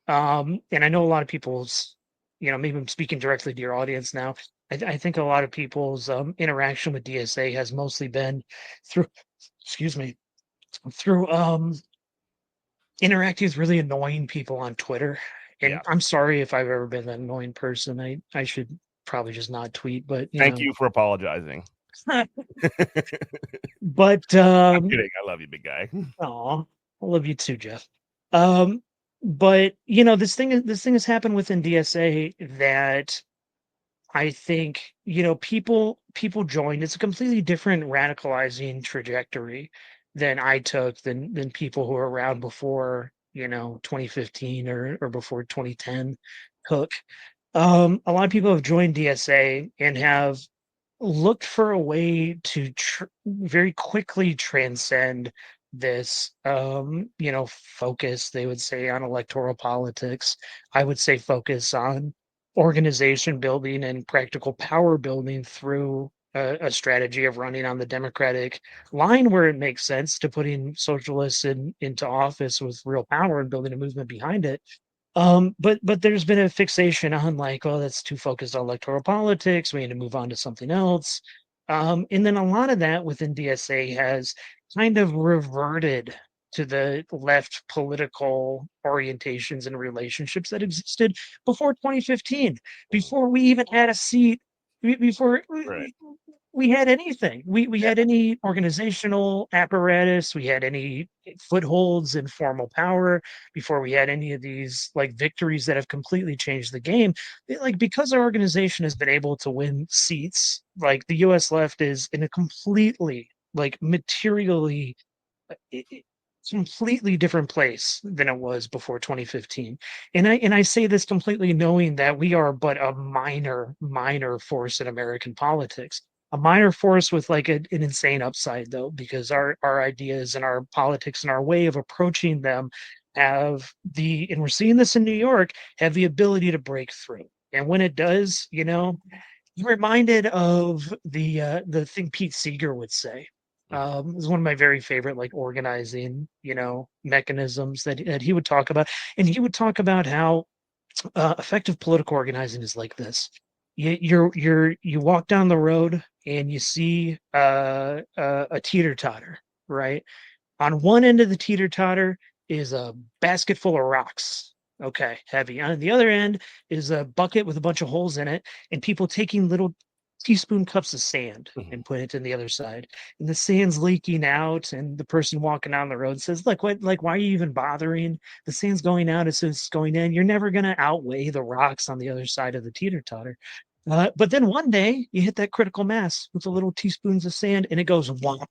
And I know a lot of people's, maybe I'm speaking directly to your audience now. I think a lot of people's interaction with DSA has mostly been through, excuse me, through interacting with really annoying people on Twitter. And Yeah. I'm sorry if I've ever been that annoying person. I should probably just not tweet, but Thank you for apologizing. but I'm kidding. I love you, big guy. oh, I love you too, Jeff. Um, but this thing has happened within DSA that I think, people joined. It's a completely different radicalizing trajectory than I took than people who were around before, 2015 or before 2010 took. A lot of people have joined DSA and have looked for a way to very quickly transcend this focus, they would say, on electoral politics. I would say focus on organization building and practical power building through a strategy of running on the democratic line where it makes sense, to putting socialists into office with real power and building a movement behind it. But there's been a fixation on, like, oh, that's too focused on electoral politics. We need to move on to something else. And then a lot of that within DSA has kind of reverted to the left political orientations and relationships that existed before 2015, before we even had a seat, before Right. we had anything. We Yeah. had any organizational apparatus, we had any footholds in formal power, before we had any of these like victories that have completely changed the game. Like, because our organization has been able to win seats, like the US left is in a completely, like, materially completely different place than it was before 2015. And I say this completely knowing that we are but a minor force in American politics. A minor force with, like, an insane upside, though, because our ideas and our politics and our way of approaching them and we're seeing this in New York, have the ability to break through. And when it does, I'm reminded of the thing Pete Seeger would say. Mhm. It's one of my very favorite, like, organizing, mechanisms that he would talk about. And he would talk about how effective political organizing is like this. You walk down the road and you see a teeter totter, right? On one end of the teeter totter is a basket full of rocks. Okay, heavy. On the other end is a bucket with a bunch of holes in it, and people taking little teaspoon cups of sand Mhm. and put it in the other side. And the sand's leaking out, and the person walking down the road says, "Look, what? Like, why are you even bothering? The sand's going out as soon as it's going in. You're never gonna outweigh the rocks on the other side of the teeter totter." But then one day you hit that critical mass with the little teaspoons of sand, and it goes whomp.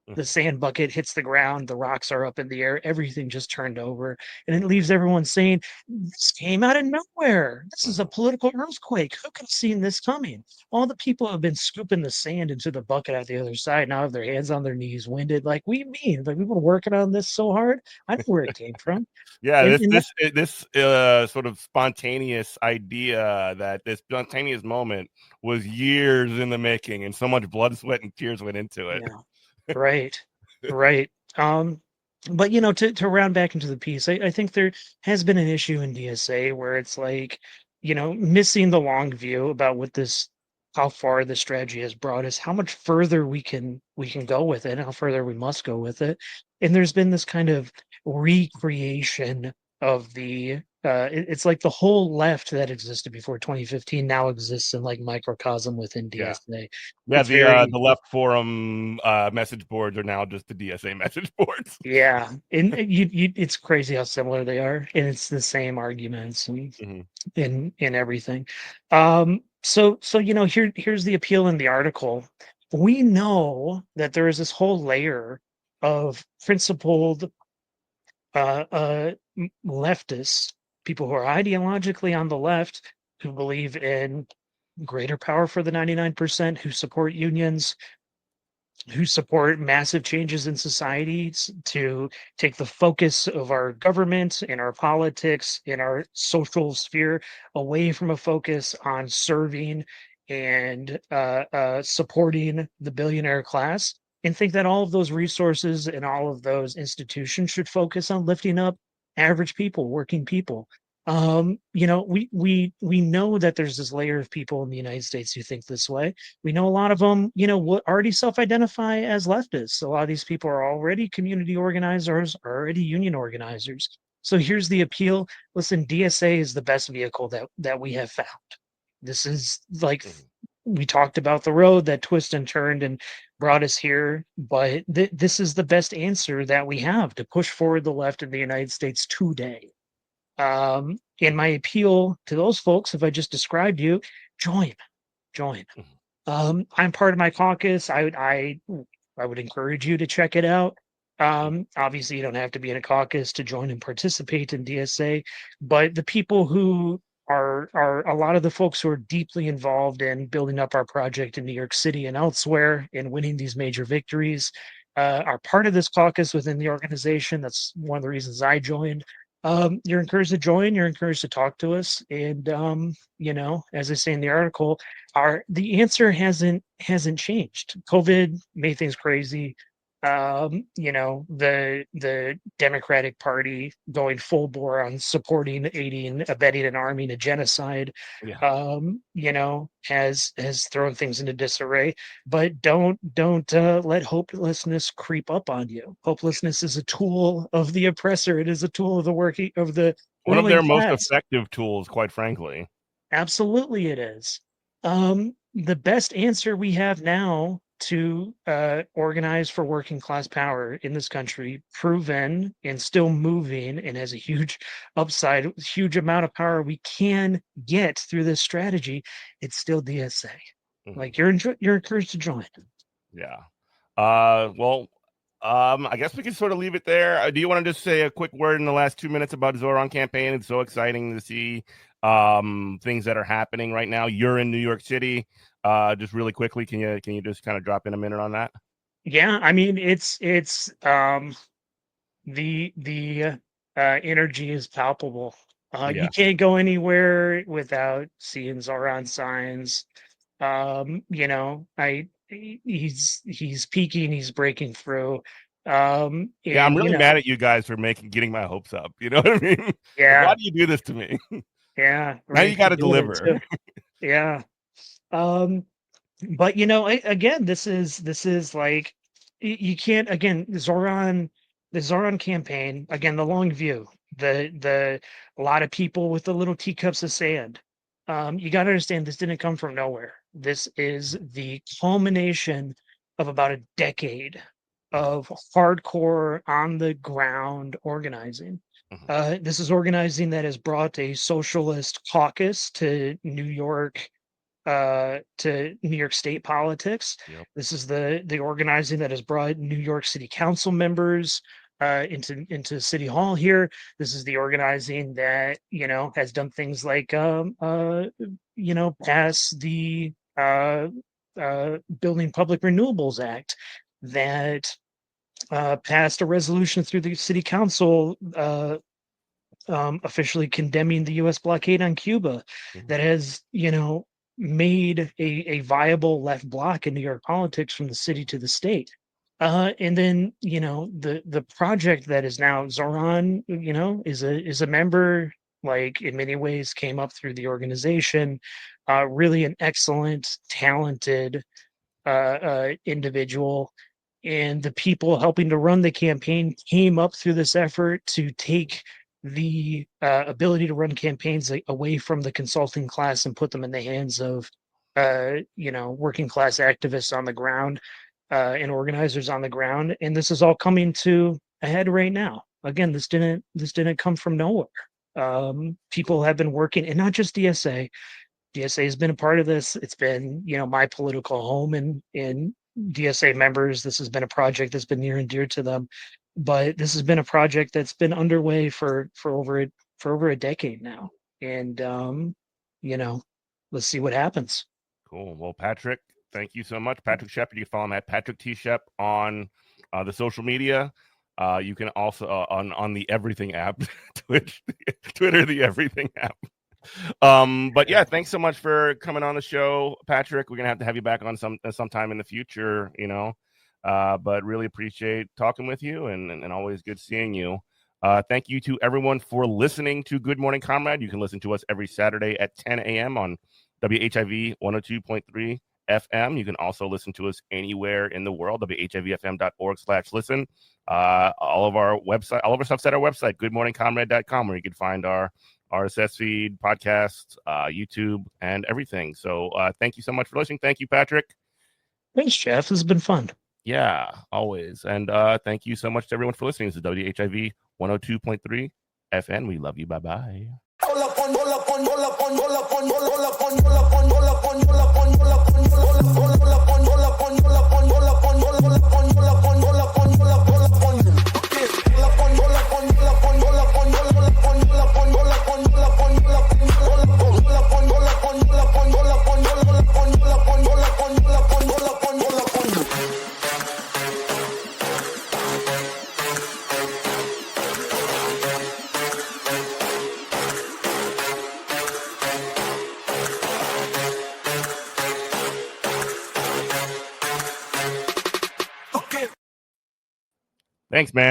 The Mhm. sand bucket hits the ground, the rocks are up in the air, everything just turned over, and it leaves everyone saying, "This came out of nowhere. This is a Mhm. political earthquake. Who could have seen this coming?" All the people have been scooping the sand into the bucket at the other side now have their hands on their knees, winded. Like, we mean? Like, we've been working on this so hard. I know where it came from. Yeah, And, this and that, this this sort of spontaneous idea, that this spontaneous moment was years in the making, and so much blood, sweat, and tears went into it. yeah, right, right. But to round back into the piece, I think there has been an issue in DSA where it's like, missing the long view about how far the strategy has brought us, how much further we can go with it, and how further we must go with it. And there's been this kind of recreation of it's like the whole left that existed before 2015 now exists in, like, microcosm within Yeah. DSA. Yeah, It's very the left forum message boards are now just the DSA message boards. Yeah, and it's crazy how similar they are, and it's the same arguments and Mhm. and everything. So here's the appeal in the article. We know that there is this whole layer of principled leftists, people who are ideologically on the left, who believe in greater power for the 99%, who support unions, who support massive changes in society to take the focus of our government and our politics in our social sphere away from a focus on serving and supporting the billionaire class, and think that all of those resources and all of those institutions should focus on lifting up average people, working people. We know that there's this layer of people in the United States who think this way. We know a lot of them, already self-identify as leftists. A lot of these people are already community organizers, already union organizers. So here's the appeal. Listen, DSA is the best vehicle that we have found. This is like Mhm. we talked about the road that twisted and turned and brought us here, but this is the best answer that we have to push forward the left in the United States today. And my appeal to those folks, if I just described you, join, join. Mhm. I'm part of my caucus. I would encourage you to check it out. Obviously, you don't have to be in a caucus to join and participate in DSA, but the people who are a lot of the folks who are deeply involved in building up our project in New York City and elsewhere and winning these major victories are part of this caucus within the organization. That's one of the reasons I joined. You're encouraged to join. You're encouraged to talk to us, and as I say in the article, the answer hasn't changed. COVID made things crazy. The Democratic Party going full bore on supporting, aiding, abetting, and arming a genocide, Yeah. has thrown things into disarray. But don't let hopelessness creep up on you. Hopelessness is a tool of the oppressor. It is a tool of the working of the One of ruling their most class. effective tools, quite frankly. Absolutely, it is. The best answer we have now to organize for working class power in this country, proven and still moving, and has a huge upside, huge amount of power we can get through this strategy. It's still DSA. Mhm. Like you're encouraged to join. Yeah. Well, I guess we can sort of leave it there. Do you want to just say a quick word in the last 2 minutes about Zoran campaign? It's so exciting to see things that are happening right now. You're in New York City. Just really quickly, can you just kind of drop in a minute on that? Yeah, I mean it's the energy is palpable. You Yeah. can't go anywhere without seeing Zoran signs. He's peaking, he's breaking through. Yeah, I'm And really mad at you guys for getting my hopes up. You know what I mean? Like, why yeah, do you do this to me? yeah, Now right. you got Keep to doing it deliver. too. Yeah. Um, but again, this is like you can't again the Zoran campaign again, the long view, the a lot of people with the little teacups of sand. You got to understand this didn't come from nowhere. This is the culmination of about a decade Mhm, of hardcore on the ground organizing. mhm. This is organizing that has brought a socialist caucus to New York State politics. Yep. This is the organizing that has brought New York City Council members into City Hall here. This is the organizing that has done things like pass the Building Public Renewables Act that passed a resolution through the City Council officially condemning the U.S. blockade on Cuba, Mhm, that has, made a viable left bloc in New York politics from the city to the state. And then, the project that is now Zoran, is a member, like in many ways came up through the organization. Really an excellent, talented individual. And the people helping to run the campaign came up through this effort to take the ability to run campaigns away from the consulting class and put them in the hands of, working class activists on the ground and organizers on the ground. And this is all coming to a head right now. Again, this didn't come from nowhere. People cool. have been working, and not just DSA. DSA has been a part of this. It's been, my political home and DSA members. This has been a project that's been near and dear to them. But this has been a project that's been underway for over a decade now. And you know, let's see what happens. Cool. Well, Patrick, Thank you so much, Patrick Shep. You can follow him at Patrick T. Shep on the social media. You can also on the Everything app, Twitch, Twitter, the Everything app. But yeah, thanks so much for coming on the show, Patrick. We're gonna have you back on sometime in the future, but really appreciate talking with you and always good seeing you. Thank you to everyone for listening to Good Morning Comrade. You can listen to us every Saturday at 10 a.m. on WHIV 102.3 FM. You can also listen to us anywhere in the world, WHIVFM.org/listen. All of our stuff's at our website, goodmorningcomrade.com, where you can find our RSS feed, podcasts, YouTube, and everything. So thank you so much for listening. Thank you, Patrick. Thanks, Jeff. This has been fun. Yeah, always. And thank you so much to everyone for listening. This is WHIV 102.3 FN. We love you. Bye-bye. Thanks, man.